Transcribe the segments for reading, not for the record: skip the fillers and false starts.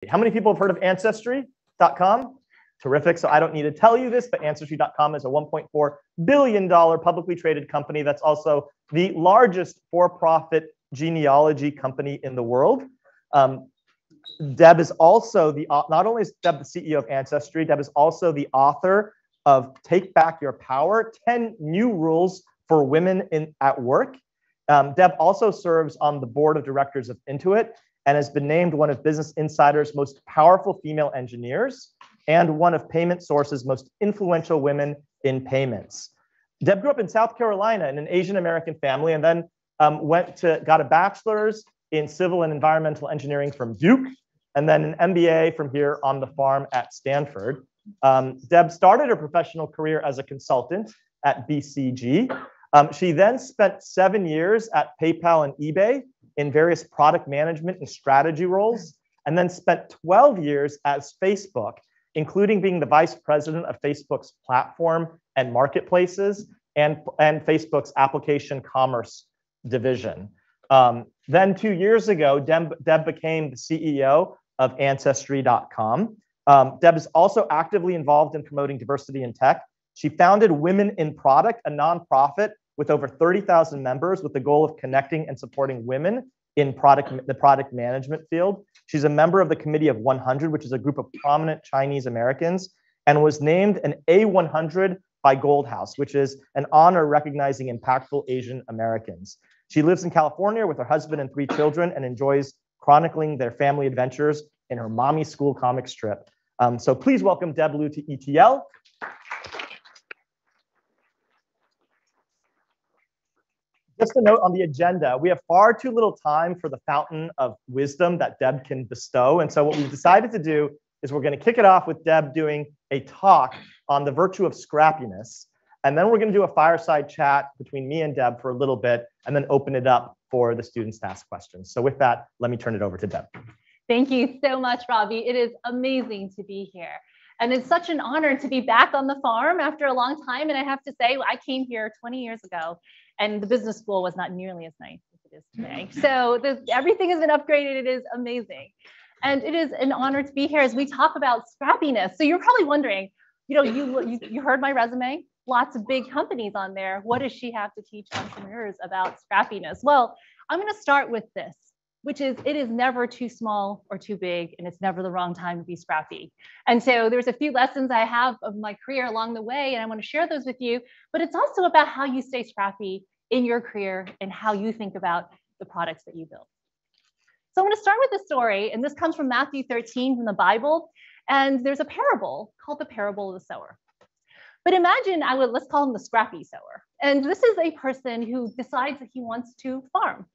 How many people have heard of Ancestry.com? Terrific. So I don't need to tell you this, but Ancestry.com is a $1.4 billion publicly traded company that's also the largest for-profit genealogy company in the world. Deb is also not only is Deb the CEO of Ancestry, Deb is also the author of Take Back Your Power, 10 New Rules for Women at Work. Deb also serves on the board of directors of Intuit and has been named one of Business Insider's most powerful female engineers and one of Payment Source's most influential women in payments. Deb grew up in South Carolina in an Asian American family and then got a bachelor's in civil and environmental engineering from Duke, and then an MBA from here on the farm at Stanford. Deb started her professional career as a consultant at BCG. She then spent 7 years at PayPal and eBay in various product management and strategy roles, and then spent 12 years at Facebook, including being the vice president of Facebook's platform and marketplaces and Facebook's application commerce division. Then 2 years ago, Deb became the CEO of Ancestry.com. Deb is also actively involved in promoting diversity in tech. She founded Women in Product, a nonprofit with over 30,000 members with the goal of connecting and supporting women in the product management field. She's a member of the Committee of 100, which is a group of prominent Chinese Americans, and was named an A100 by Gold House, which is an honor recognizing impactful Asian Americans. She lives in California with her husband and 3 children and enjoys chronicling their family adventures in her mommy school comic strip. So please welcome Deb Liu to ETL. Just a note on the agenda, we have far too little time for the fountain of wisdom that Deb can bestow. And so what we've decided to do is we're going to kick it off with Deb doing a talk on the virtue of scrappiness. And then we're going to do a fireside chat between me and Deb for a little bit, and then open it up for the students to ask questions. So with that, let me turn it over to Deb. Thank you so much, Robbie. It is amazing to be here. And it's such an honor to be back on the farm after a long time. And I have to say, I came here 20 years ago, and the business school was not nearly as nice as it is today. So everything has been upgraded. It is amazing. And it is an honor to be here as we talk about scrappiness. So you're probably wondering, you heard my resume, lots of big companies on there. What does she have to teach entrepreneurs about scrappiness? Well, I'm going to start with this, which is it is never too small or too big, and it's never the wrong time to be scrappy. And so there's a few lessons I have of my career along the way, and I want to share those with you, but it's also about how you stay scrappy in your career and how you think about the products that you build. So I'm going to start with a story, and this comes from Matthew 13 from the Bible, and there's a parable called the parable of the sower. But imagine let's call him the scrappy sower. And this is a person who decides that he wants to farm.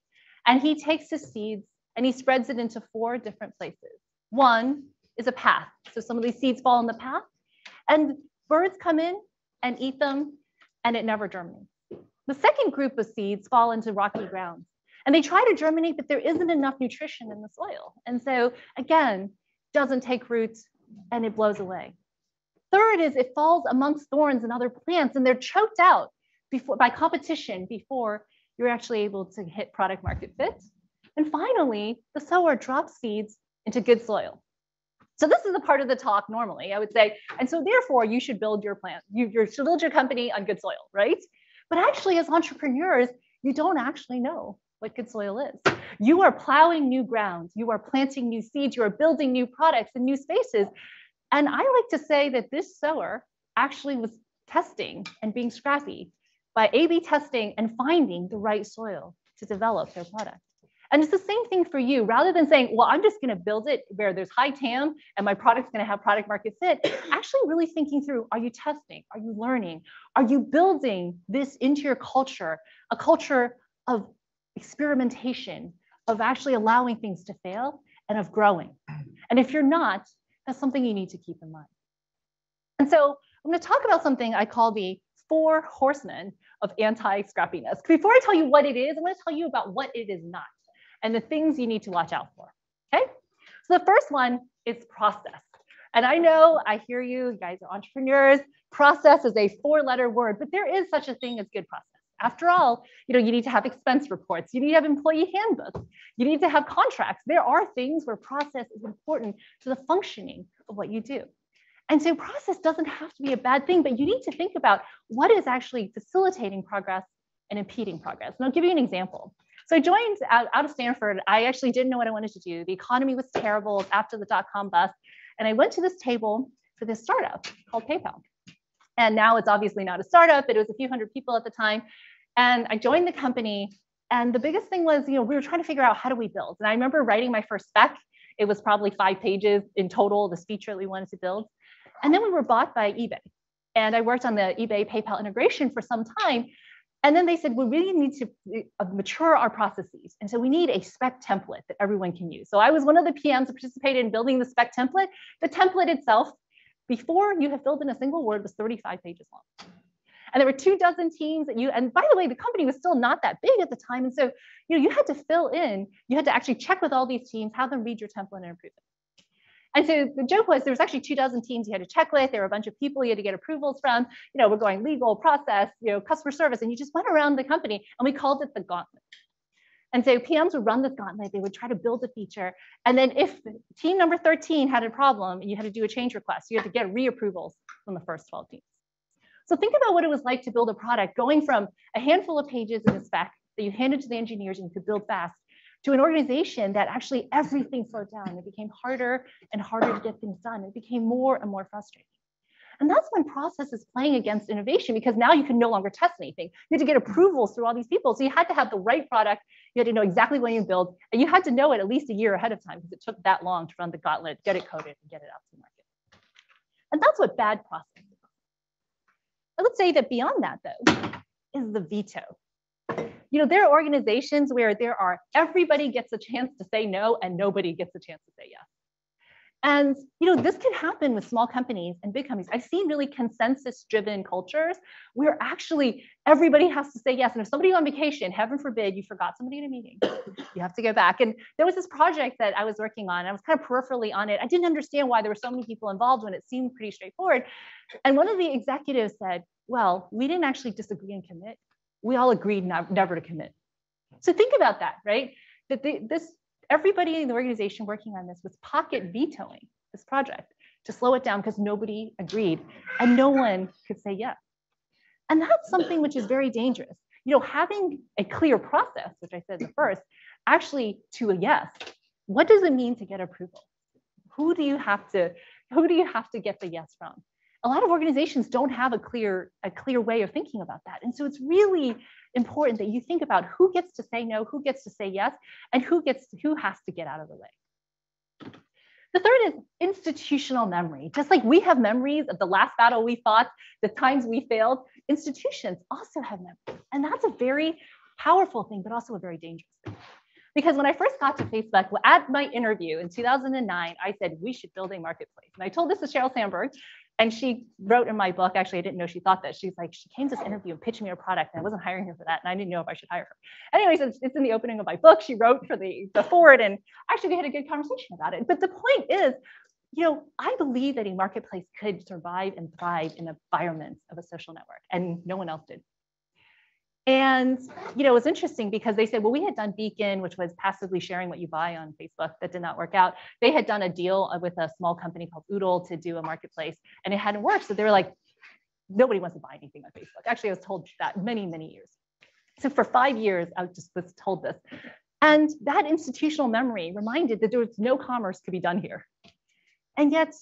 And he takes his seeds and he spreads it into 4 different places. One is a path. So some of these seeds fall in the path, and birds come in and eat them, and it never germinates. The second group of seeds fall into rocky ground, and they try to germinate, but there isn't enough nutrition in the soil. And so again, doesn't take roots and it blows away. Third is it falls amongst thorns and other plants, and they're choked out by competition before you're actually able to hit product market fit. And finally, the sower drops seeds into good soil. So this is a part of the talk normally, I would say. And so therefore, you should build your plant. You should build your company on good soil, right? But actually, as entrepreneurs, you don't actually know what good soil is. You are plowing new ground. You are planting new seeds. You are building new products and new spaces. And I like to say that this sower actually was testing and being scrappy by A/B testing and finding the right soil to develop their product. And it's the same thing for you. Rather than saying, well, I'm just going to build it where there's high TAM and my product's going to have product market fit, actually really thinking through, are you testing? Are you learning? Are you building this into your culture, a culture of experimentation, of actually allowing things to fail and of growing? And if you're not, that's something you need to keep in mind. And so I'm going to talk about something I call the 4 horsemen of anti-scrappiness. Before I tell you what it is, I'm going to tell you about what it is not and the things you need to watch out for. Okay? So the first one is process. And I know, I hear you guys are entrepreneurs. Process is a 4-letter word, but there is such a thing as good process. After all, you need to have expense reports. You need to have employee handbooks. You need to have contracts. There are things where process is important to the functioning of what you do. And so process doesn't have to be a bad thing, but you need to think about what is actually facilitating progress and impeding progress. And I'll give you an example. So I joined out of Stanford. I actually didn't know what I wanted to do. The economy was terrible after the dot-com bust. And I went to this table for this startup called PayPal. And now it's obviously not a startup, but it was a few hundred people at the time. And I joined the company. And the biggest thing was, we were trying to figure out how do we build. And I remember writing my first spec. It was probably 5 pages in total, this feature that we wanted to build. And then we were bought by eBay. And I worked on the eBay PayPal integration for some time. And then they said, we really need to mature our processes. And so we need a spec template that everyone can use. So I was one of the PMs that participated in building the spec template. The template itself, before you have filled in a single word, was 35 pages long. And there were 24 teams that and by the way, the company was still not that big at the time. And so, you had to fill in, you had to actually check with all these teams, have them read your template and approve it. And so the joke was there was actually 24 teams you had to check with. There were a bunch of people you had to get approvals from. We're going legal, process, customer service, and you just went around the company, and we called it the gauntlet. And so PMs would run this gauntlet. They would try to build a feature. And then if team number 13 had a problem and you had to do a change request, you had to get reapprovals from the first 12 teams. So think about what it was like to build a product going from a handful of pages in a spec that you handed to the engineers and you could build fast to an organization that actually everything slowed down. It became harder and harder to get things done. It became more and more frustrating. And that's when process is playing against innovation, because now you can no longer test anything. You had to get approvals through all these people. So you had to have the right product. You had to know exactly when you build, and you had to know it at least a year ahead of time, because it took that long to run the gauntlet, get it coded, and get it out to the market. And that's what bad process is. I would say that beyond that, though, is the veto. There are organizations where everybody gets a chance to say no and nobody gets a chance to say yes. And this can happen with small companies and big companies. I've seen really consensus-driven cultures where actually everybody has to say yes. And if somebody's on vacation, heaven forbid, you forgot somebody in a meeting, you have to go back. And there was this project that I was working on. I was kind of peripherally on it. I didn't understand why there were so many people involved when it seemed pretty straightforward. And one of the executives said, well, we didn't actually disagree and commit. We all agreed never to commit. So think about that, right? That everybody in the organization working on this was pocket vetoing this project to slow it down because nobody agreed and no one could say yes. And that's something which is very dangerous. Having a clear process, which I said in the first, actually to a yes, what does it mean to get approval? Who do you have to get the yes from? A lot of organizations don't have a clear way of thinking about that. And so it's really important that you think about who gets to say no, who gets to say yes, and who has to get out of the way. The third is institutional memory. Just like we have memories of the last battle we fought, the times we failed, institutions also have memories. And that's a very powerful thing, but also a very dangerous thing. Because when I first got to Facebook, at my interview in 2009, I said, we should build a marketplace. And I told this to Sheryl Sandberg, and she wrote in my book, actually, I didn't know she thought that. She's like, she came to this interview and pitched me a product, and I wasn't hiring her for that, and I didn't know if I should hire her. Anyways, it's in the opening of my book. She wrote for the forward, and actually we had a good conversation about it. But the point is, I believe that a marketplace could survive and thrive in the environment of a social network, and no one else did. And it was interesting because they said, well, we had done Beacon, which was passively sharing what you buy on Facebook. That did not work out. They had done a deal with a small company called Oodle to do a marketplace, and it hadn't worked. So they were like, nobody wants to buy anything on Facebook. Actually, I was told that many, many years. So for 5 years, I just was told this. And that institutional memory reminded that there was no commerce could be done here. And yet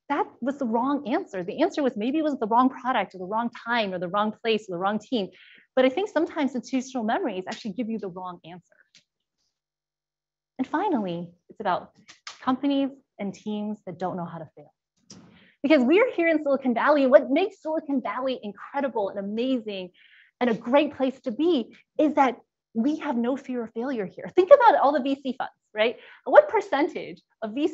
that was the wrong answer. The answer was maybe it was the wrong product or the wrong time or the wrong place or the wrong team. But I think sometimes institutional memories actually give you the wrong answer. And finally, it's about companies and teams that don't know how to fail. Because we're here in Silicon Valley, and what makes Silicon Valley incredible and amazing and a great place to be is that we have no fear of failure here. Think about all the VC funds, right? What percentage of the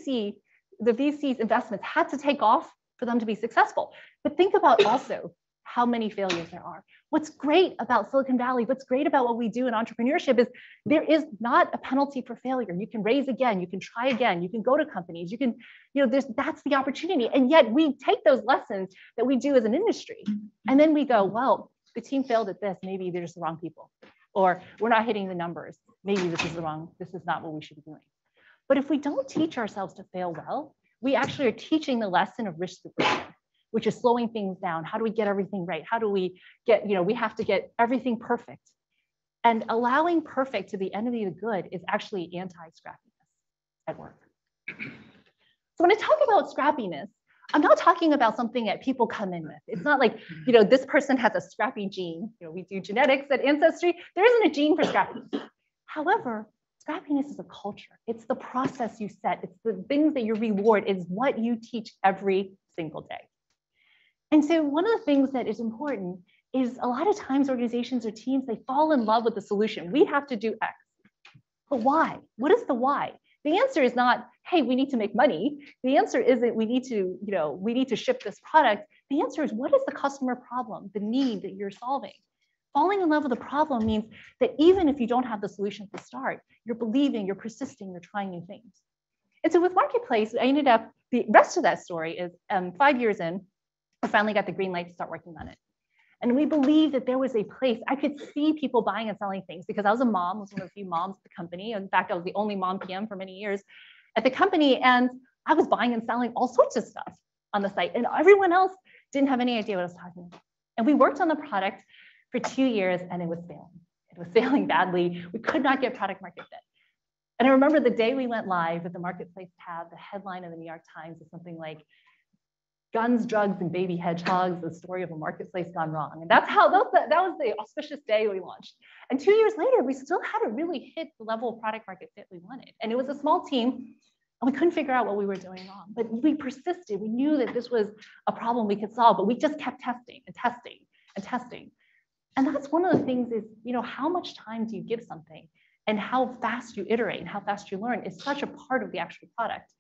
VC's investments had to take off for them to be successful? But think about also how many failures there are. What's great about Silicon Valley, what's great about what we do in entrepreneurship is there is not a penalty for failure. You can raise again, you can try again, you can go to companies, you can, that's the opportunity. And yet we take those lessons that we do as an industry, and then we go, well, the team failed at this, maybe they're just the wrong people. Or we're not hitting the numbers. Maybe this is not what we should be doing. But if we don't teach ourselves to fail well, we actually are teaching the lesson of risk aversion, which is slowing things down. How do we get everything right? How do we get, we have to get everything perfect. And allowing perfect to the enemy of the good is actually anti-scrappiness at work. So when I talk about scrappiness, I'm not talking about something that people come in with. It's not like, this person has a scrappy gene. We do genetics at Ancestry. There isn't a gene for scrappiness. However, scrappiness is a culture. It's the process you set. It's the things that you reward. It's what you teach every single day. And so one of the things that is important is a lot of times organizations or teams, they fall in love with the solution. We have to do X. But why? What is the why? The answer is not, hey, we need to make money. The answer isn't we need to ship this product. The answer is, what is the customer problem, the need that you're solving? Falling in love with the problem means that even if you don't have the solution to start, you're believing, you're persisting, you're trying new things. And so with Marketplace, I ended up, the rest of that story is 5 years in, I finally got the green light to start working on it. And we believed that there was a place. I could see people buying and selling things because I was a mom, was one of the few moms at the company. In fact, I was the only mom PM for many years at the company. And I was buying and selling all sorts of stuff on the site. And everyone else didn't have any idea what I was talking about. And we worked on the product for 2 years and it was failing. It was failing badly. We could not get product market fit. And I remember the day we went live with the Marketplace tab, the headline of the New York Times was something like, "Guns, Drugs, and Baby Hedgehogs, the story of a marketplace gone wrong." And that was the auspicious day we launched. And 2 years later, we still hadn't really hit the level of product market fit we wanted. And it was a small team, and we couldn't figure out what we were doing wrong. But we persisted. We knew that this was a problem we could solve, but we just kept testing and testing and testing. And that's one of the things is, how much time do you give something, and how fast you iterate and how fast you learn is such a part of the actual product.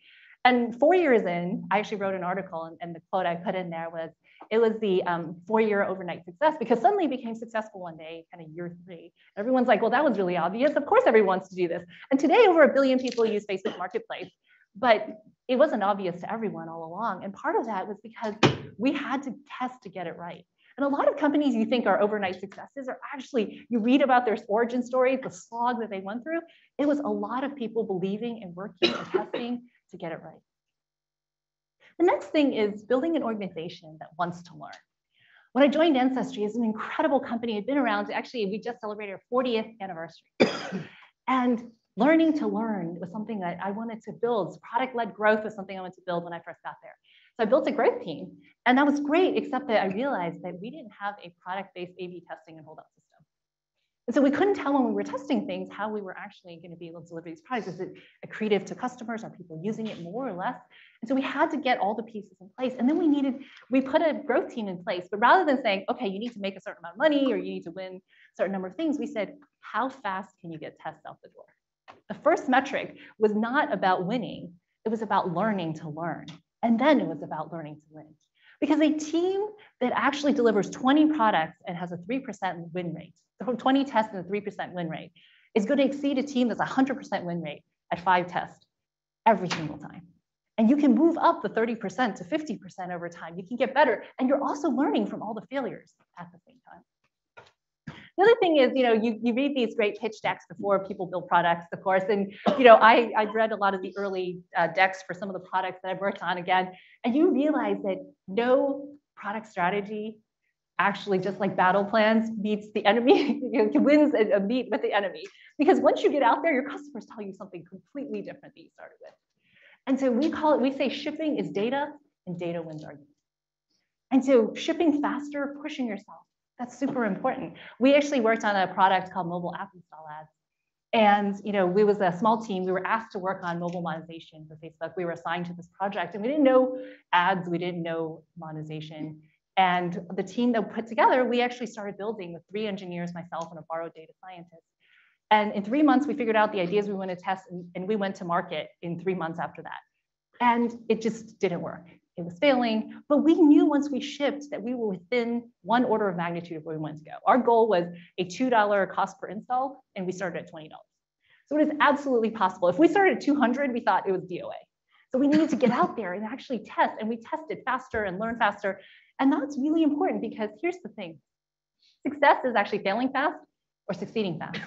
And 4 years in, I actually wrote an article, and the quote I put in there was, it was the 4-year overnight success, because suddenly it became successful one day, kind of year 3. Everyone's like, well, that was really obvious. Of course, everyone wants to do this. And today, over 1 billion people use Facebook Marketplace, but it wasn't obvious to everyone all along. And part of that was because we had to test to get it right. And a lot of companies you think are overnight successes are actually, you read about their origin stories, the slog that they went through. It was a lot of people believing and working and testing to get it right. The next thing is building an organization that wants to learn. When I joined Ancestry, it's an incredible company. It had been around, actually, we just celebrated our 40th anniversary. And learning to learn was something that I wanted to build. Product-led growth was something I wanted to build when I first got there. So I built a growth team, and that was great, except that I realized that we didn't have a product-based A/B testing and holdout system. And so we couldn't tell when we were testing things how we were actually going to be able to deliver these products. Is it accretive to customers? Are people using it more or less? And so we had to get all the pieces in place. And then we put a growth team in place. But rather than saying, okay, you need to make a certain amount of money or you need to win a certain number of things, we said, how fast can you get tests out the door? The first metric was not about winning. It was about learning to learn. And then it was about learning to win. Because a team that actually delivers 20 products and has a 3% win rate, 20 tests and a 3% win rate, is going to exceed a team that's 100% win rate at 5 tests every single time. And you can move up the 30% to 50% over time. You can get better. And you're also learning from all the failures at the same time. The other thing is, you read these great pitch decks before people build products, of course. And, I've read a lot of the early decks for some of the products that I've worked on again. And you realize that no product strategy actually, just like battle plans, beats the enemy, wins a meet with the enemy. Because once you get out there, your customers tell you something completely different that you started with. And so we say shipping is data, and data wins arguments. And so shipping faster, pushing yourself, that's super important. We actually worked on a product called Mobile App Install Ads. And we was a small team. We were asked to work on mobile monetization for Facebook. We were assigned to this project, and we didn't know ads. We didn't know monetization. And the team that we put together, we actually started building with 3 engineers, myself, and a borrowed data scientist. And in 3 months, we figured out the ideas we wanted to test, and we went to market in 3 months after that. And it just didn't work. It was failing, but we knew once we shipped that we were within 1 order of magnitude of where we wanted to go. Our goal was a $2 cost per install, and we started at $20. So it is absolutely possible. If we started at 200, we thought it was DOA. So we needed to get out there and actually test, and we tested faster and learn faster. And that's really important because here's the thing. Success is actually failing fast or succeeding fast.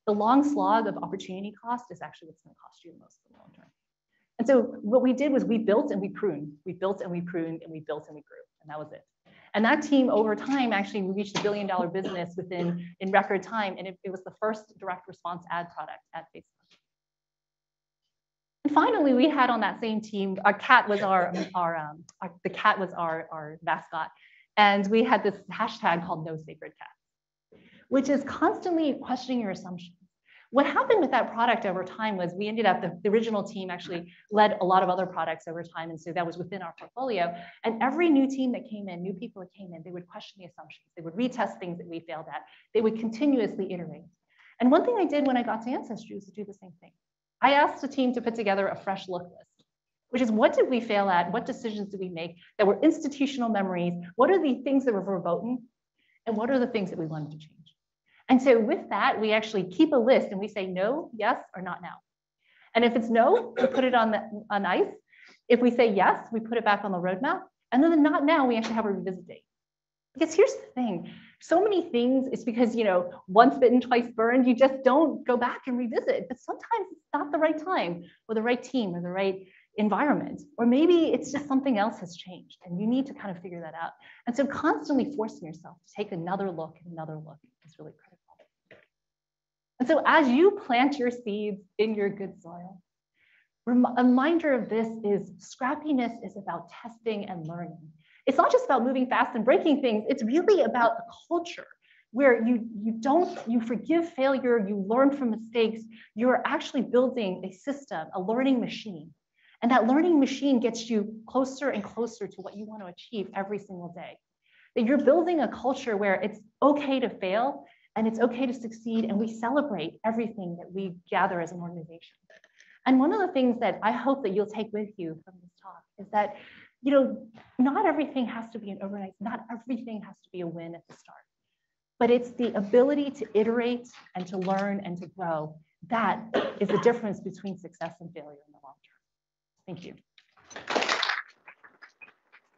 The long slog of opportunity cost is actually what's going to cost you the most in the long term. And so what we did was we built and we pruned. We built and we pruned and we built and we grew. And that was it. And that team over time, actually, we reached $1 billion business in record time. And it was the first direct response ad product at Facebook. And finally, we had on that same team, our cat was the cat was our mascot. And we had this hashtag called No Sacred Cats, which is constantly questioning your assumptions. What happened with that product over time was we ended up, the original team actually led a lot of other products over time. And so that was within our portfolio. And every new team that came in, new people that came in, they would question the assumptions. They would retest things that we failed at. They would continuously iterate. And one thing I did when I got to Ancestry was to do the same thing. I asked the team to put together a fresh look list, which is what did we fail at? What decisions did we make that were institutional memories? What are the things that were verboten? And what are the things that we wanted to change? And so with that, we actually keep a list and we say no, yes, or not now. And if it's no, we put it on ice. If we say yes, we put it back on the roadmap. And then the not now, we actually have a revisit date. Because here's the thing, so many things, it's because, once bitten, twice burned, you just don't go back and revisit. But sometimes it's not the right time or the right team or the right environment, or maybe it's just something else has changed and you need to kind of figure that out. And so constantly forcing yourself to take another look and another look is really critical. And so as you plant your seeds in your good soil, a reminder of this is scrappiness is about testing and learning. It's not just about moving fast and breaking things. It's really about a culture where you forgive failure, you learn from mistakes. You're actually building a system, a learning machine. And that learning machine gets you closer and closer to what you want to achieve every single day. That you're building a culture where it's okay to fail and it's okay to succeed, and we celebrate everything that we gather as an organization. And one of the things that I hope that you'll take with you from this talk is that, not everything has to be an overnight, not everything has to be a win at the start, but it's the ability to iterate and to learn and to grow. That is the difference between success and failure in the long term. Thank you.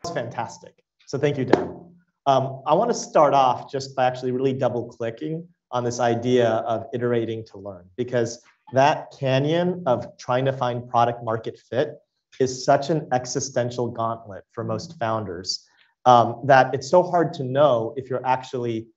That's fantastic. So thank you, Deb. I want to start off just by actually really double clicking on this idea of iterating to learn, because that canyon of trying to find product market fit is such an existential gauntlet for most founders that it's so hard to know if you're actually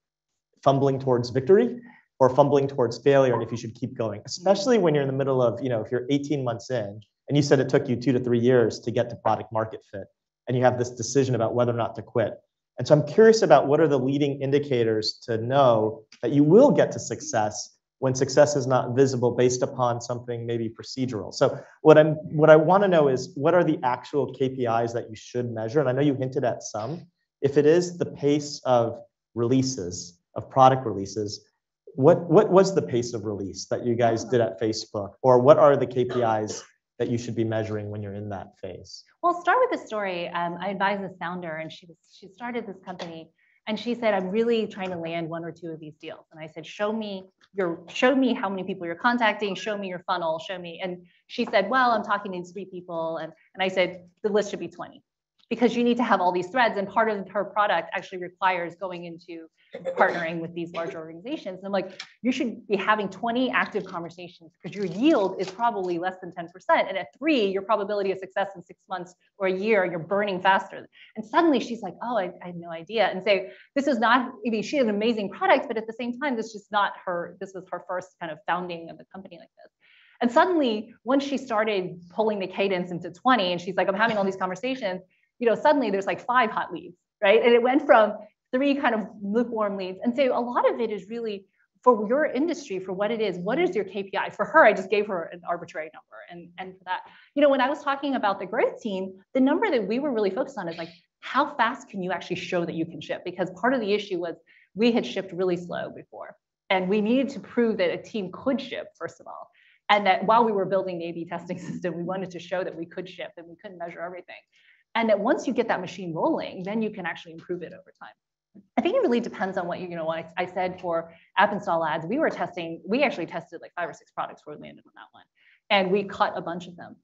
fumbling towards victory or fumbling towards failure and if you should keep going, especially when you're in the middle of, if you're 18 months in and you said it took you 2 to 3 years to get to product market fit and you have this decision about whether or not to quit. And so I'm curious about what are the leading indicators to know that you will get to success when success is not visible based upon something maybe procedural. So what I want to know is what are the actual KPIs that you should measure? And I know you hinted at some. If it is the pace of releases, of product releases, what was the pace of release that you guys did at Facebook? Or what are the KPIs that you should be measuring when you're in that phase? Well, I'll start with the story. I advised this founder, and she started this company, and she said, "I'm really trying to land 1 or 2 of these deals." And I said, "Show me how many people you're contacting. Show me your funnel. Show me." And she said, "Well, I'm talking to 3 people," and I said, "The list should be 20." Because you need to have all these threads, and part of her product actually requires going into partnering with these large organizations. And I'm like, you should be having 20 active conversations because your yield is probably less than 10%. And at 3, your probability of success in 6 months or a year, you're burning faster. And suddenly she's like, oh, I had no idea. And so this is not, she has an amazing product, but at the same time, this was her first kind of founding of a company like this. And suddenly, once she started pulling the cadence into 20, and she's like, I'm having all these conversations, suddenly there's like 5 hot leads, right? And it went from 3 kind of lukewarm leads. And so a lot of it is really for your industry, for what it is, what is your KPI? For her, I just gave her an arbitrary number. And for that, when I was talking about the growth team, the number that we were really focused on is like, how fast can you actually show that you can ship? Because part of the issue was we had shipped really slow before. And we needed to prove that a team could ship, first of all. And that while we were building the A/B testing system, we wanted to show that we could ship and we couldn't measure everything. And that once you get that machine rolling, then you can actually improve it over time. I think it really depends on what what I said for app install ads. We actually tested like 5 or 6 products before we landed on that one. And we cut a bunch of them.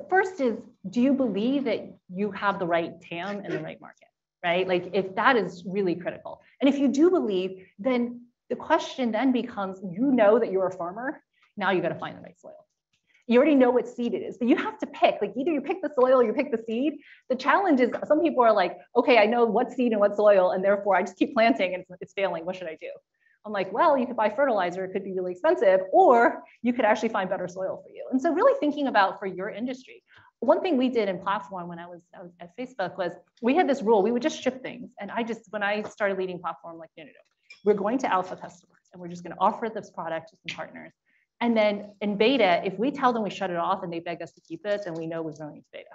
First is, do you believe that you have the right TAM in the right market? right? Like if that is really critical. And if you do believe, then the question then becomes, you know that you're a farmer, now you got to find the right soil. You already know what seed it is, but you have to pick, like either you pick the soil or you pick the seed. The challenge is some people are like, okay, I know what seed and what soil, and therefore I just keep planting and it's failing. What should I do? I'm like, well, you could buy fertilizer. It could be really expensive, or you could actually find better soil for you. And so really thinking about for your industry, one thing we did in platform when I was at Facebook was we had this rule, we would just ship things. And when I started leading platform, like, no, we're going to alpha customers and we're just going to offer this product to some partners. And then in beta, if we tell them we shut it off and they beg us to keep it, then we know we're going to beta.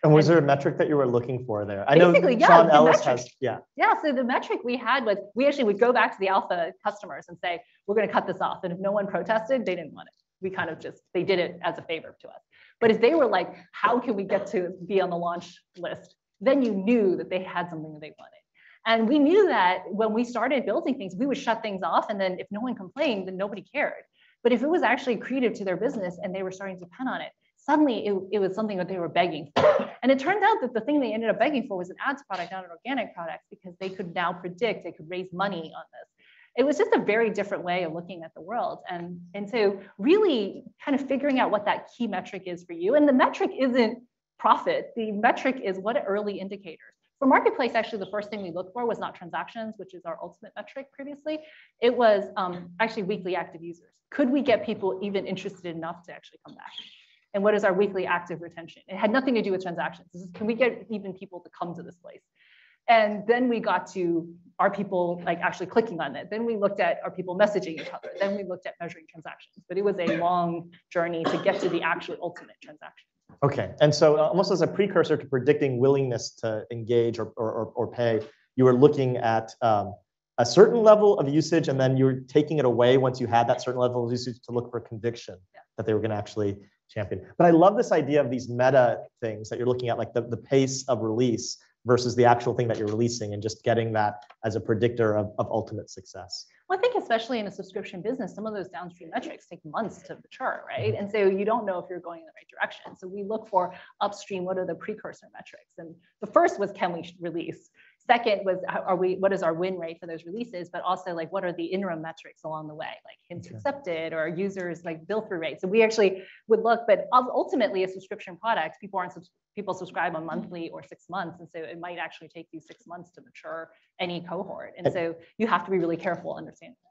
And was there a metric that you were looking for there? I know yeah, Sean Ellis has, Yeah, so the metric we had was we actually would go back to the alpha customers and say, we're going to cut this off. And if no one protested, they didn't want it. We kind of they did it as a favor to us. But if they were like, how can we get to be on the launch list? Then you knew that they had something that they wanted. And we knew that when we started building things, we would shut things off. And then if no one complained, then nobody cared. But if it was actually accretive to their business and they were starting to depend on it, suddenly it was something that they were begging for. And it turned out that the thing they ended up begging for was an ads product, not an organic product, because they could now predict, they could raise money on this. It was just a very different way of looking at the world. And so really kind of figuring out what that key metric is for you. And the metric isn't profit. The metric is what are early indicators. For Marketplace, actually, the first thing we looked for was not transactions, which is our ultimate metric previously. It was actually weekly active users. Could we get people even interested enough to actually come back? And what is our weekly active retention? It had nothing to do with transactions. This is, can we get even people to come to this place? And then we got to, are people like actually clicking on it? Then we looked at, are people messaging each other? Then we looked at measuring transactions. But it was a long journey to get to the actual ultimate transaction. Okay, and so almost as a precursor to predicting willingness to engage or pay, you were looking at a certain level of usage, and then you're taking it away once you had that certain level of usage to look for conviction that they were going to actually champion. But I love this idea of these meta things that you're looking at, like the pace of release versus the actual thing that you're releasing, and just getting that as a predictor of ultimate success. Well, I think especially in a subscription business, some of those downstream metrics take months to mature, right? And so you don't know if you're going in the right direction. So we look for upstream, what are the precursor metrics? And the first was, can we release? Second was, what is our win rate for those releases? But also, like, what are the interim metrics along the way, like hints accepted or users like bill through rates? So we actually would look, but ultimately a subscription product, people subscribe on monthly or 6 months. And so it might actually take you 6 months to mature any cohort. And so you have to be really careful understanding that.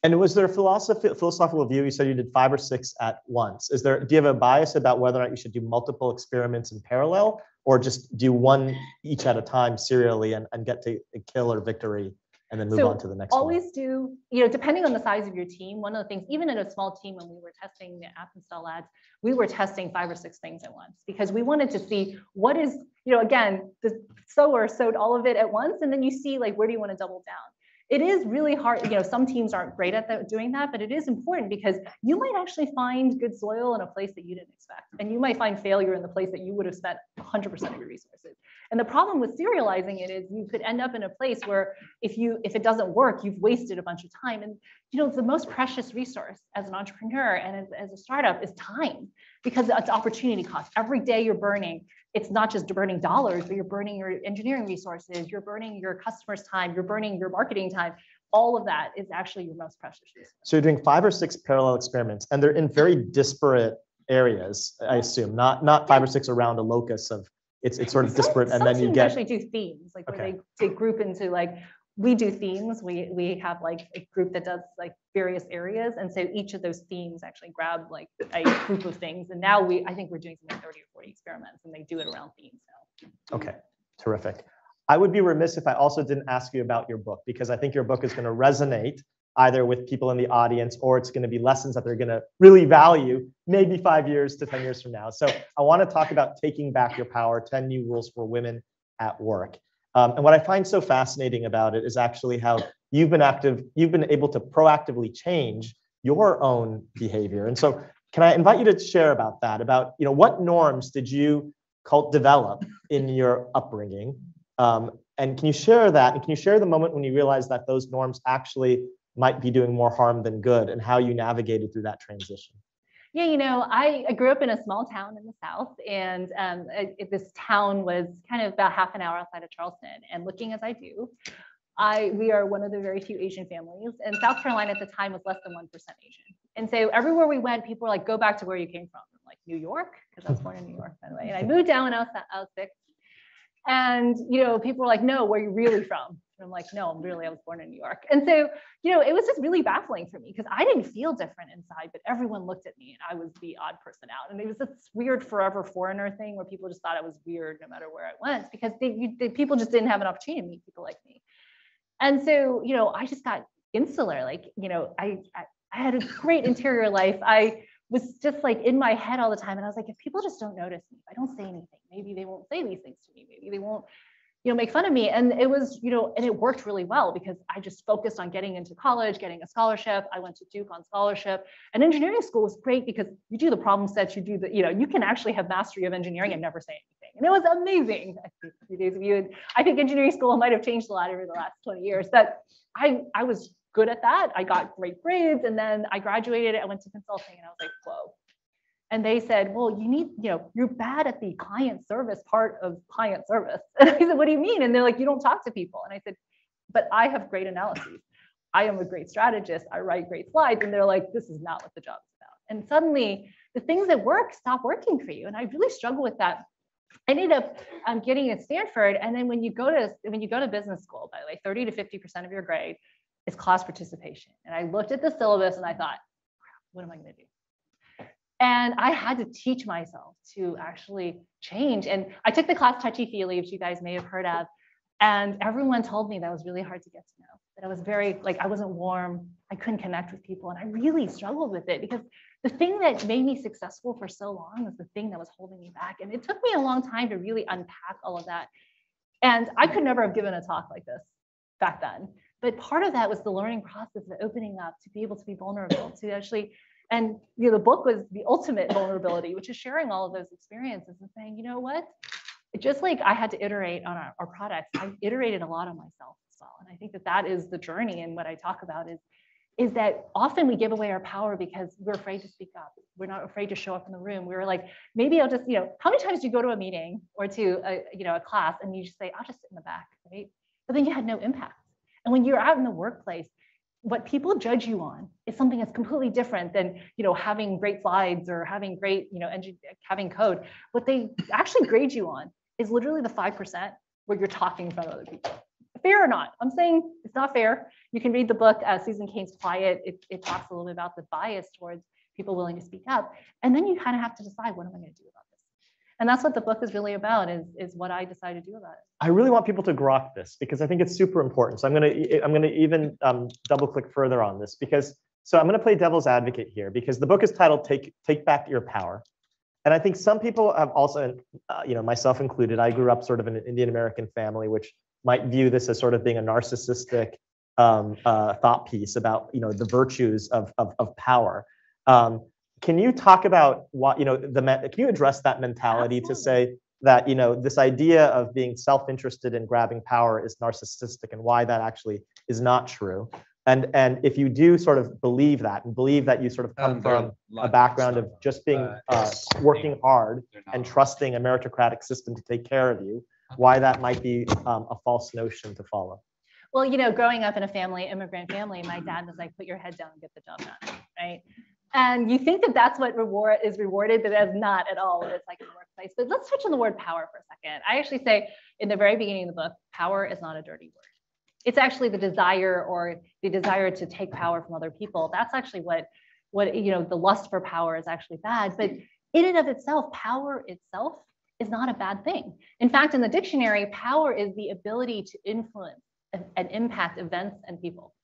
And was there a philosophical view? You said you did 5 or 6 at once. Do you have a bias about whether or not you should do multiple experiments in parallel, or just do one each at a time serially and get to a kill or victory and then move on to the next one? Always do, you know, depending on the size of your team, one of the things, even in a small team, when we were testing the app install ads, we were testing 5 or 6 things at once, because we wanted to see what is, you know, again, the sower sowed all of it at once, and then you see, like, where do you want to double down? It is really hard, you know, some teams aren't great at doing that, but it is important because you might actually find good soil in a place that you didn't expect. And you might find failure in the place that you would have spent 100% of your resources. And the problem with serializing it is you could end up in a place where if it doesn't work, you've wasted a bunch of time. And, you know, the most precious resource as an entrepreneur and as a startup is time, because it's opportunity cost. Every day you're burning, it's not just burning dollars, but you're burning your engineering resources, you're burning your customers' time, you're burning your marketing time. All of that is actually your most precious resource. So you're doing 5 or 6 parallel experiments, and they're in very disparate areas, I assume, not 5 or 6 around a locus of, it's sort of disparate, and then you get. Some teams actually do themes, like where they group into, like, we do themes. We have like a group that does like various areas. And so each of those themes actually grab like a group of things. And now I think we're doing something like 30 or 40 experiments, and they do it around themes now. Okay, terrific. I would be remiss if I also didn't ask you about your book, because I think your book is going to resonate either with people in the audience, or it's going to be lessons that they're going to really value maybe 5 years to 10 years from now. So I want to talk about Taking Back Your Power, 10 New Rules for Women at Work. And what I find so fascinating about it is actually how you've been able to proactively change your own behavior. And so can I invite you to share about that, about, you know, what norms did you develop in your upbringing? And can you share that? And can you share the moment when you realized that those norms actually might be doing more harm than good, and how you navigated through that transition? Yeah, I grew up in a small town in the South, and this town was kind of about half an hour outside of Charleston. And looking as I do, we are one of the very few Asian families, and South Carolina at the time was less than 1% Asian. And so everywhere we went, people were like, "Go back to where you came from." I'm like, New York, because I was born in New York, by the way. And I moved down when I was 6. And people were like, "No, where are you really from?" And I'm like, "No, I was born in New York." And so it was just really baffling for me because I didn't feel different inside, but everyone looked at me and I was the odd person out. And it was this weird forever foreigner thing where people just thought I was weird no matter where I went, because people just didn't have an opportunity to meet people like me. And so I just got insular. Like I had a great interior life. I was just like in my head all the time. And I was like, if people just don't notice me, if I don't say anything, maybe they won't say these things to me. Maybe they won't, make fun of me. And it was, and it worked really well because I just focused on getting into college, getting a scholarship. I went to Duke on scholarship, and engineering school was great because you do the problem sets, you do the, you can actually have mastery of engineering and never say anything. And it was amazing. A few days of you, I think engineering school might have changed a lot over the last 20 years, but I was good at that. I got great grades, and then I graduated. I went to consulting, and I was like, whoa. And they said, well, you're bad at the client service part of client service. And I said, what do you mean? And they're like, you don't talk to people. And I said, but I have great analyses. I am a great strategist. I write great slides. And they're like, this is not what the job is about. And suddenly the things that work stop working for you. And I really struggle with that. I ended up getting at Stanford. And then when you go to business school, by the way, 30 to 50% of your grade is class participation. And I looked at the syllabus and I thought, what am I going to do? And I had to teach myself to actually change. And I took the class Touchy-Feely, which you guys may have heard of. And everyone told me that was really hard to get to know, that I was very, I wasn't warm. I couldn't connect with people. And I really struggled with it because the thing that made me successful for so long was the thing that was holding me back. And it took me a long time to really unpack all of that. And I could never have given a talk like this back then. But part of that was the learning process of opening up, to be able to be vulnerable, to actually. And the book was the ultimate vulnerability, which is sharing all of those experiences and saying, you know what? Just like I had to iterate on our products, I iterated a lot on myself as well. And I think that is the journey. And what I talk about is that often we give away our power because we're afraid to speak up. We're not afraid to show up in the room. We were like, maybe I'll just, how many times do you go to a meeting or to a class and you just say, I'll just sit in the back, right? But then you had no impact. And when you're out in the workplace, what people judge you on is something that's completely different than having great slides or having great having code. What they actually grade you on is literally the 5% where you're talking in front of other people. Fair or not? I'm saying it's not fair. You can read the book, Susan Cain's Quiet. It talks a little bit about the bias towards people willing to speak up, and then you kind of have to decide, what am I going to do about this? And that's what the book is really about, is what I decided to do about it. I really want people to grok this because I think it's super important. So I'm gonna even double click further on this so I'm gonna play devil's advocate here because the book is titled Take Back Your Power. And I think some people have also, myself included, I grew up sort of in an Indian American family, which might view this as sort of being a narcissistic thought piece about the virtues of power. Can you talk about what, can you address that mentality? Absolutely. To say that, this idea of being self-interested in grabbing power is narcissistic and why that actually is not true? And if you do sort of believe that and believe that you sort of come from a background of just being working hard and trusting a meritocratic system to take care of you, why that might be a false notion to follow. Well, growing up in a immigrant family, my dad was like, put your head down and get the job done, right? And you think that that's what is rewarded, but that's not at all what it's like in the workplace. But let's touch on the word power for a second. I actually say in the very beginning of the book, power is not a dirty word. It's actually the desire to take power from other people. That's actually what the lust for power is actually bad. But in and of itself, power itself is not a bad thing. In fact, in the dictionary, power is the ability to influence and impact events and people.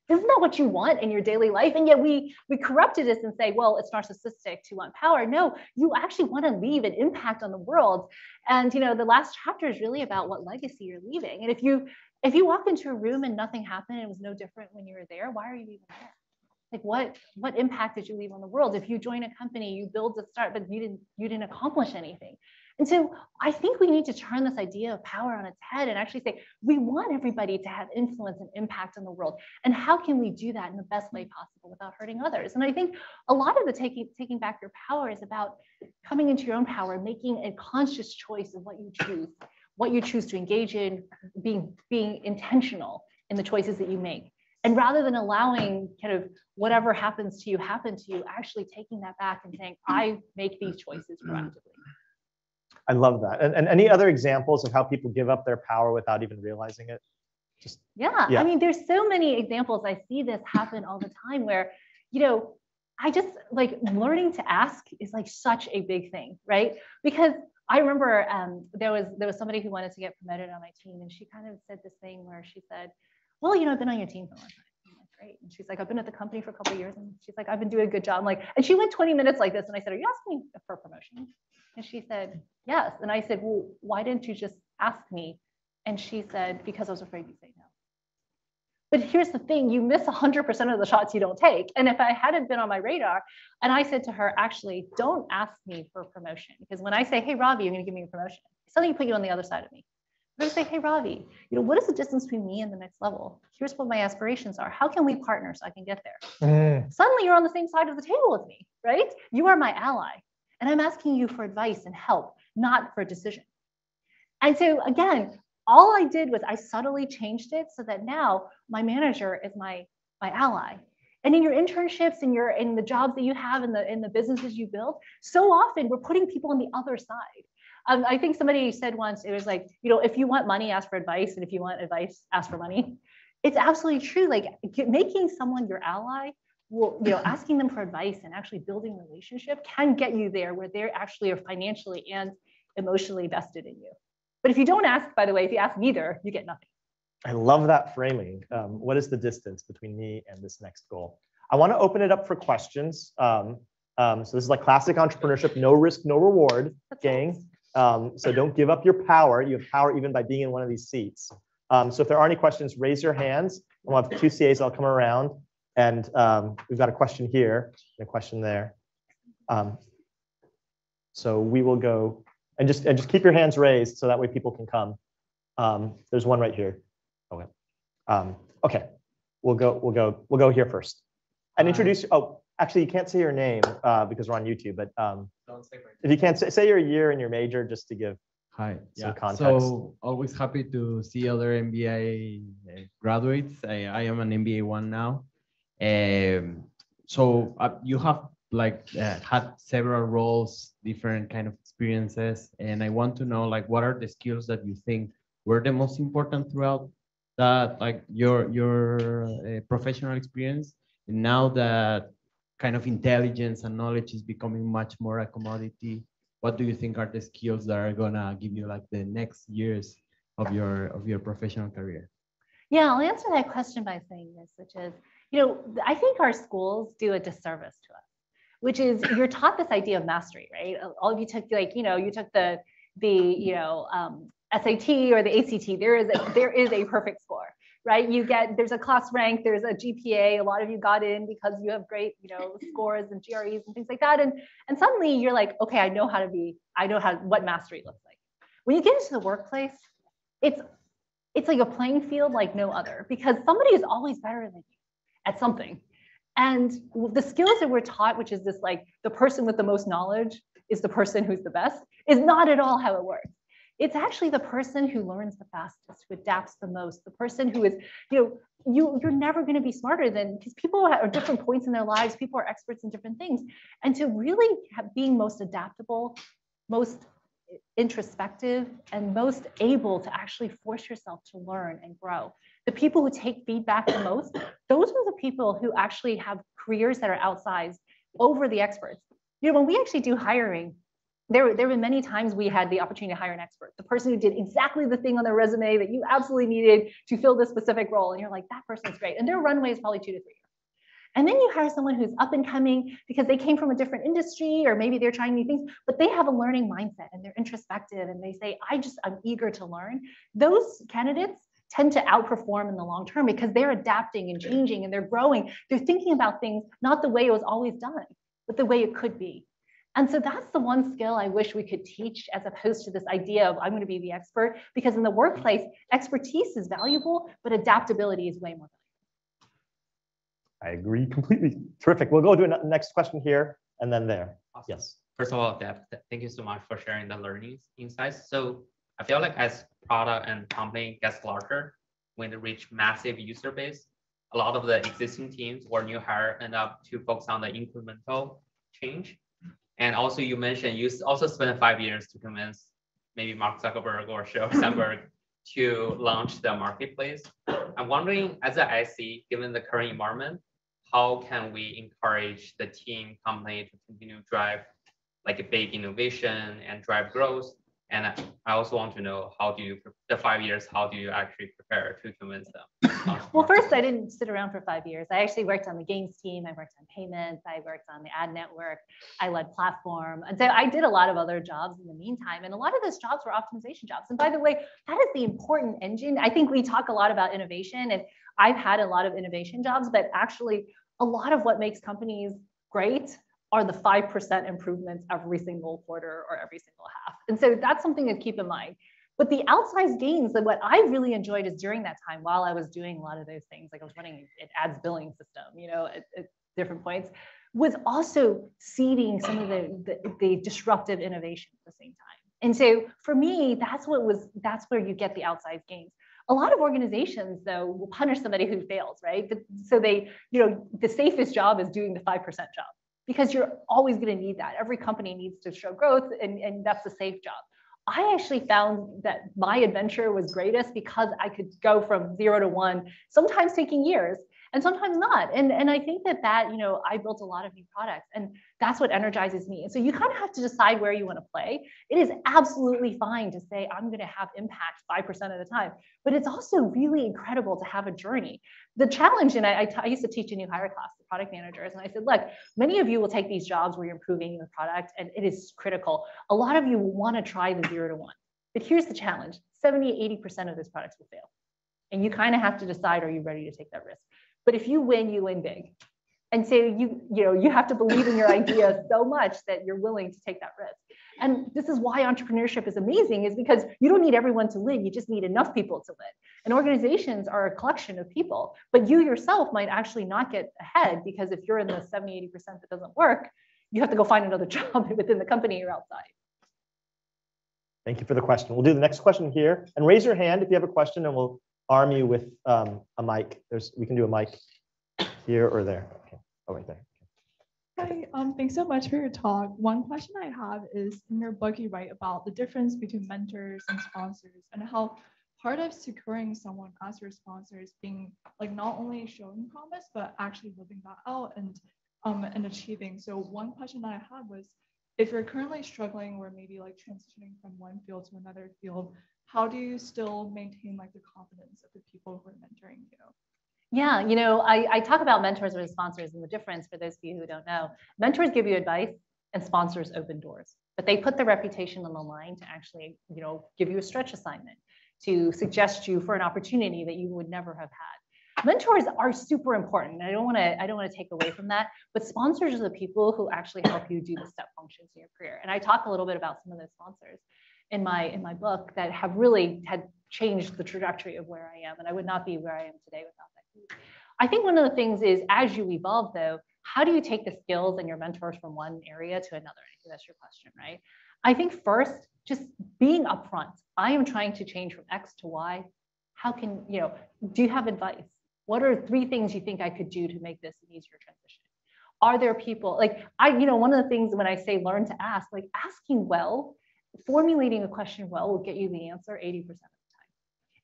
Isn't that what you want in your daily life? And yet we corrupted this and say, well, it's narcissistic to want power. No, you actually want to leave an impact on the world. And the last chapter is really about what legacy you're leaving. And if you walk into a room and nothing happened and it was no different when you were there, why are you even there? Like what impact did you leave on the world? If you join a company, you build a start, but you didn't accomplish anything. And so I think we need to turn this idea of power on its head and actually say, we want everybody to have influence and impact on the world. And how can we do that in the best way possible without hurting others? And I think a lot of the taking back your power is about coming into your own power, making a conscious choice of what you choose to engage in, being intentional in the choices that you make. And rather than allowing kind of whatever happens to you happen to you, actually taking that back and saying, I make these choices proactively. I love that. And any other examples of how people give up their power without even realizing it? Yeah, I mean, there's so many examples. I see this happen all the time where, I just like learning to ask is like such a big thing, right? Because I remember there was somebody who wanted to get promoted on my team, and she kind of said this thing where she said, well, I've been on your team for a long time. I'm like, great. And she's like, I've been at the company for a couple of years. And she's like, I've been doing a good job. I'm like, and she went 20 minutes like this. And I said, are you asking me for promotion? And she said, yes. And I said, well, why didn't you just ask me? And she said, because I was afraid you'd say no. But here's the thing, you miss 100% of the shots you don't take. And if I hadn't been on my radar, and I said to her, actually, don't ask me for a promotion. Because when I say, hey, Ravi, you're going to give me a promotion, suddenly you put you on the other side of me. I'm going to say, hey, Ravi, what is the distance between me and the next level? Here's what my aspirations are. How can we partner so I can get there? Suddenly you're on the same side of the table with me, right? You are my ally. And I'm asking you for advice and help, not for a decision. And so again, all I did was I subtly changed it so that now my manager is my ally. And in your internships and in the jobs that you have in the businesses you build, so often we're putting people on the other side. I think somebody said once, it was like, if you want money, ask for advice. And if you want advice, ask for money. It's absolutely true. Like making someone your ally, asking them for advice and actually building a relationship can get you there where they actually are financially and emotionally vested in you. But if you don't ask, by the way, if you ask neither, you get nothing. I love that framing. What is the distance between me and this next goal? I want to open it up for questions. So this is like classic entrepreneurship, no risk, no reward, gang. So don't give up your power. You have power even by being in one of these seats. So if there are any questions, raise your hands. We'll have two CAs that'll come around. And we've got a question here and a question there. So we will go and just keep your hands raised so that way people can come. There's one right here. Okay. Okay. We'll go here first. And introduce you. Oh, actually, you can't say your name because we're on YouTube. But if you can't say your year and your major, just to give some context. So always happy to see other MBA graduates. I am an MBA 1 now. So you have had several roles, different kind of experiences, and I want to know what are the skills that you think were the most important throughout that your professional experience, and now that kind of intelligence and knowledge is becoming much more a commodity, what do you think are the skills that are gonna give you the next years of your professional career? Yeah, I'll answer that question by saying this, which is, I think our schools do a disservice to us, which is you're taught this idea of mastery, right? All of you took you took the SAT or the ACT. There is a perfect score, right? There's a class rank, there's a GPA. A lot of you got in because you have great scores and GREs and things like that. And suddenly you're like, okay, I know what mastery looks like. When you get into the workplace, it's like a playing field like no other, because somebody is always better than you at something. And the skills that we're taught, which is this the person with the most knowledge is the person who's the best, is not at all how it works. It's actually the person who learns the fastest, who adapts the most, the person who is, you're never going to be smarter than, because people are at different points in their lives, people are experts in different things. And to really being most adaptable, most introspective, and most able to actually force yourself to learn and grow. The people who take feedback the most, those are the people who actually have careers that are outsized over the experts. When we actually do hiring, there were many times we had the opportunity to hire an expert, the person who did exactly the thing on their resume that you absolutely needed to fill this specific role. And you're like, that person's great. And their runway is probably 2 to 3 years. And then you hire someone who's up and coming because they came from a different industry, or maybe they're trying new things, but they have a learning mindset and they're introspective and they say, I'm eager to learn. Those candidates tend to outperform in the long term because they're adapting and changing and they're growing. They're thinking about things not the way it was always done, but the way it could be. And so that's the one skill I wish we could teach, as opposed to this idea of I'm going to be the expert, because in the workplace, expertise is valuable, but adaptability is way more valuable. I agree completely. Terrific. We'll go to the next question here and then there. Awesome. Yes. First of all, Deb, thank you so much for sharing the learning insights. So I feel like as product and company gets larger, when they reach massive user base, a lot of the existing teams or new hire end up to focus on the incremental change. And also you mentioned you also spent 5 years to convince maybe Mark Zuckerberg or Sheryl Sandberg to launch the marketplace. I'm wondering, as an IC, given the current environment, how can we encourage the team company to continue to drive like a big innovation and drive growth? And I also want to know, how do you, the 5 years, how do you actually prepare to convince them? Well, first, I didn't sit around for 5 years. I actually worked on the games team. I worked on payments. I worked on the ad network. I led platform. And so I did a lot of other jobs in the meantime. And a lot of those jobs were optimization jobs. And by the way, that is the important engine. I think we talk a lot about innovation, and I've had a lot of innovation jobs, but actually a lot of what makes companies great are the 5% improvements every single quarter or every single half. And so that's something to keep in mind. But the outsized gains, that what I really enjoyed is during that time, while I was doing a lot of those things, like I was running an ads billing system, you know, at different points, was also seeding some of the disruptive innovation at the same time. And so for me, that's where you get the outsized gains. A lot of organizations, though, will punish somebody who fails, right? So they, you know, the safest job is doing the 5% job, because you're always going to need that. Every company needs to show growth, and that's a safe job. I actually found that my adventure was greatest because I could go from 0 to 1, sometimes taking years and sometimes not. And I think that, you know, I built a lot of new products, and that's what energizes me. And so you kind of have to decide where you want to play. It is absolutely fine to say, I'm going to have impact 5% of the time, but it's also really incredible to have a journey. The challenge, and I used to teach a new hire class, the product managers, and I said, look, many of you will take these jobs where you're improving your product, and it is critical. A lot of you will want to try the 0 to 1. But here's the challenge: 70–80% of those products will fail. And you kind of have to decide, are you ready to take that risk? But if you win big. And so you have to believe in your idea so much that you're willing to take that risk. And this is why entrepreneurship is amazing, is because you don't need everyone to win. You just need enough people to win. And organizations are a collection of people, but you yourself might actually not get ahead, because if you're in the 70–80% that doesn't work, you have to go find another job within the company or outside. Thank you for the question. We'll do the next question here, and raise your hand if you have a question, and we'll arm you with a mic. We can do a mic here or there. Okay. Oh, right there. Hi, thanks so much for your talk. One question I have is, in your book, you write about the difference between mentors and sponsors, and how part of securing someone as your sponsor is being like not only showing promise, but actually living that out and achieving. So one question that I had was, if you're currently struggling or maybe like transitioning from one field to another field, how do you still maintain like the confidence of the people who are mentoring you? Yeah, you know, I talk about mentors versus sponsors, and the difference, for those of you who don't know, mentors give you advice and sponsors open doors, but they put their reputation on the line to actually, you know, give you a stretch assignment, to suggest you for an opportunity that you would never have had. Mentors are super important. I don't want to take away from that, but sponsors are the people who actually help you do the step functions in your career. And I talk a little bit about some of those sponsors in my book that have really had changed the trajectory of where I am, and I would not be where I am today without that group. I think one of the things is, as you evolve, though, how do you take the skills and your mentors from one area to another? I think that's your question, right? I think first, just being upfront. I am trying to change from X to Y. How can, you know, do you have advice? What are 3 things you think I could do to make this an easier transition? Are there people, like, one of the things when I say learn to ask, like asking well, formulating a question well will get you the answer 80% of the time.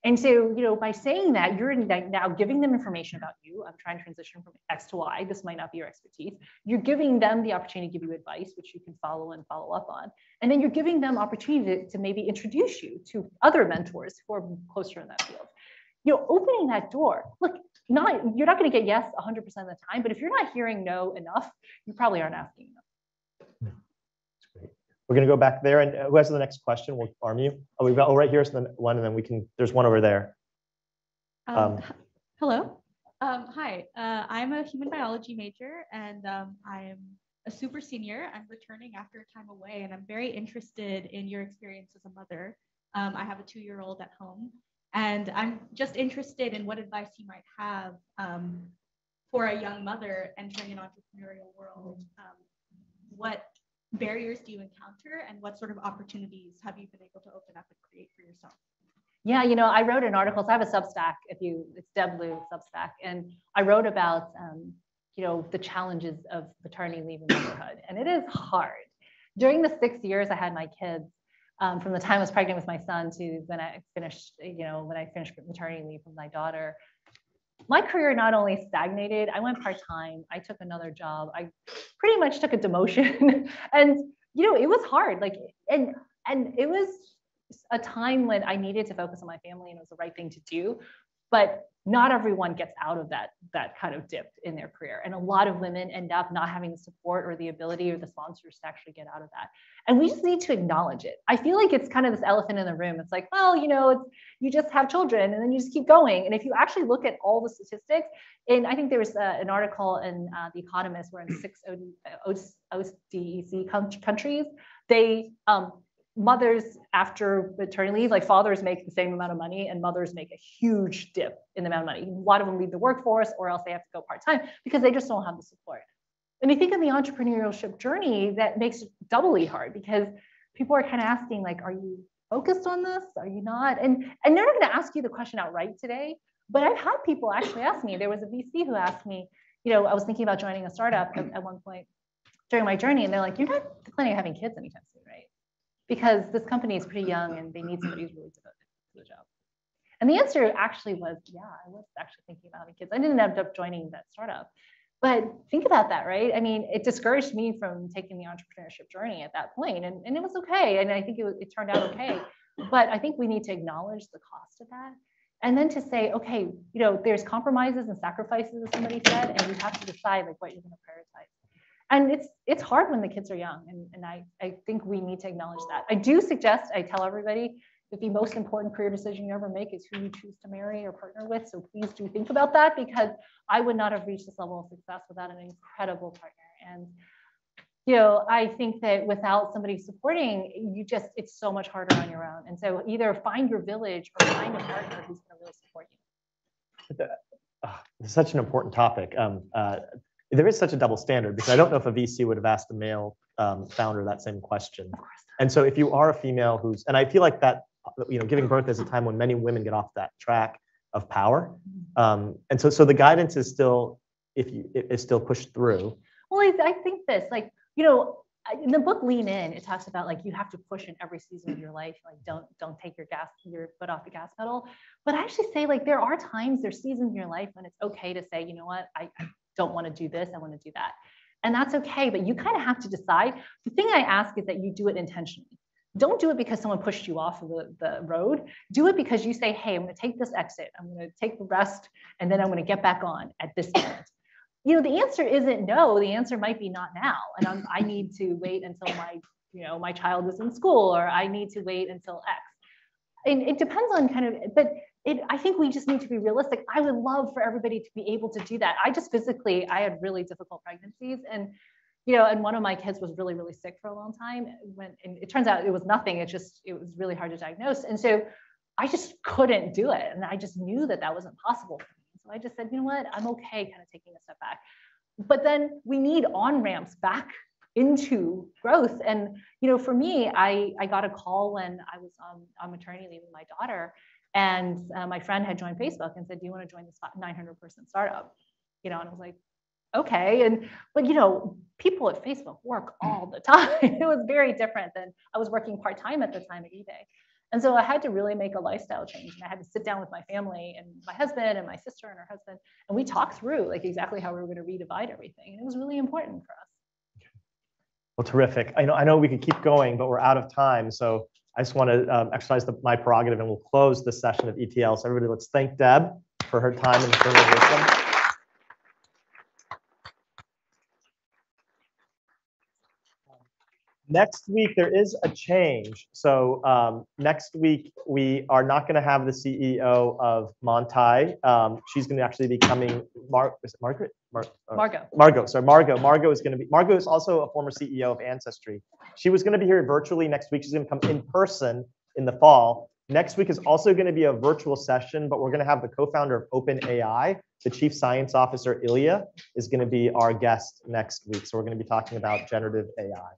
And so, you know, by saying that, you're now giving them information about you. I'm trying to transition from X to Y. This might not be your expertise. You're giving them the opportunity to give you advice, which you can follow up on. And then you're giving them opportunity to maybe introduce you to other mentors who are closer in that field. You know, opening that door. Look, you're not going to get yes 100% of the time, but if you're not hearing no enough, you probably aren't asking enough. We're going to go back there, and who has the next question? We'll arm you. Oh, we've got right here's the one, and then there's one over there. Hello. Hi. I'm a human biology major, and I am a super senior. I'm returning after a time away, and I'm very interested in your experience as a mother. I have a 2-year-old at home, and I'm just interested in what advice you might have for a young mother entering an entrepreneurial world. What barriers do you encounter, and what sort of opportunities have you been able to open up and create for yourself? Yeah, I wrote an article. So I have a Substack. It's Deb Liu Substack, and I wrote about the challenges of maternity leave and motherhood, and it is hard. During the 6 years I had my kids, from the time I was pregnant with my son to when I finished, maternity leave with my daughter, my career not only stagnated, I went part-time, I took another job, I pretty much took a demotion, and it was hard. And it was a time when I needed to focus on my family, and it was the right thing to do. But not everyone gets out of that kind of dip in their career. And a lot of women end up not having the support or the ability or the sponsors to actually get out of that. And we just need to acknowledge it. I feel like it's kind of this elephant in the room. It's like, well, you just have children and then you just keep going. And if you actually look at all the statistics, and I think there was an article in The Economist where in 6 ODEC countries, mothers after maternity leave, fathers make the same amount of money and mothers make a huge dip in the amount of money. A lot of them leave the workforce or else they have to go part-time because they just don't have the support. And I think in the entrepreneurship journey, that makes it doubly hard because people are kind of asking, are you focused on this? Are you not? And they're not going to ask you the question outright today, but I've had people actually ask me. There was a VC who asked me, I was thinking about joining a startup at one point during my journey, and they're like, you're not planning on having kids anytime soon, right? Because this company is pretty young and they need somebody who's really devoted to the job. And the answer actually was, yeah, I was actually thinking about having kids. I didn't end up joining that startup. But think about that, right? I mean, it discouraged me from taking the entrepreneurship journey at that point, and it was okay. And I think it turned out okay. But I think we need to acknowledge the cost of that. And then to say, okay, there's compromises and sacrifices, as somebody said, and you have to decide what you're going to prioritize. And it's hard when the kids are young, and I think we need to acknowledge that. I do suggest, I tell everybody, that the most important career decision you ever make is who you choose to marry or partner with. So please do think about that, because I would not have reached this level of success without an incredible partner. And I think that without somebody supporting, it's so much harder on your own. And so either find your village or find a partner who's going to really support you. It's such an important topic. There is such a double standard, because I don't know if a VC would have asked a male founder that same question. And so if you are a female and I feel like that, giving birth is a time when many women get off that track of power. And so the guidance is still, is still pushed through. Well, I think this, in the book Lean In, it talks about you have to push in every season of your life. Don't take your foot off the gas pedal. But I actually say there's seasons in your life when it's okay to say, you know what, I don't want to do this, I want to do that. And that's okay, but you kind of have to decide. The thing I ask is that you do it intentionally. Don't do it because someone pushed you off of the road. Do it because you say, hey, I'm going to take this exit, I'm going to take the rest, and then I'm going to get back on at this moment. The answer isn't no, the answer might be not now. And I need to wait until my child is in school, or I need to wait until X. And it depends on I think we just need to be realistic. I would love for everybody to be able to do that. I had really difficult pregnancies, and one of my kids was really, really sick for a long time. And it turns out it was nothing. It was really hard to diagnose. And so I just couldn't do it. And I just knew that wasn't possible for me. So I just said, you know what, I'm okay kind of taking a step back. But then we need on-ramps back into growth. And, for me, I got a call when I was on maternity leave with my daughter. And my friend had joined Facebook and said, do you want to join this 900-person startup? And I was like, okay. But people at Facebook work all the time. It was very different than I was working part-time at the time at eBay. And so I had to really make a lifestyle change. And I had to sit down with my family and my husband and my sister and her husband. And we talked through exactly how we were going to redivide everything. And it was really important for us. Well, terrific. I know we could keep going, but we're out of time. So I just want to exercise my prerogative, and we'll close this session of ETL. So everybody, let's thank Deb for her time and sharing her wisdom. Next week, there is a change. So next week, we are not going to have the CEO of Montai. She's going to actually be coming. Is it Margaret? Margot. Margot. Sorry, Margot. Margot is going to be. Margot is also a former CEO of Ancestry. She was going to be here virtually next week. She's going to come in person in the fall. Next week is also going to be a virtual session, but we're going to have the co-founder of OpenAI, the chief science officer, Ilya, is going to be our guest next week. So we're going to be talking about generative AI.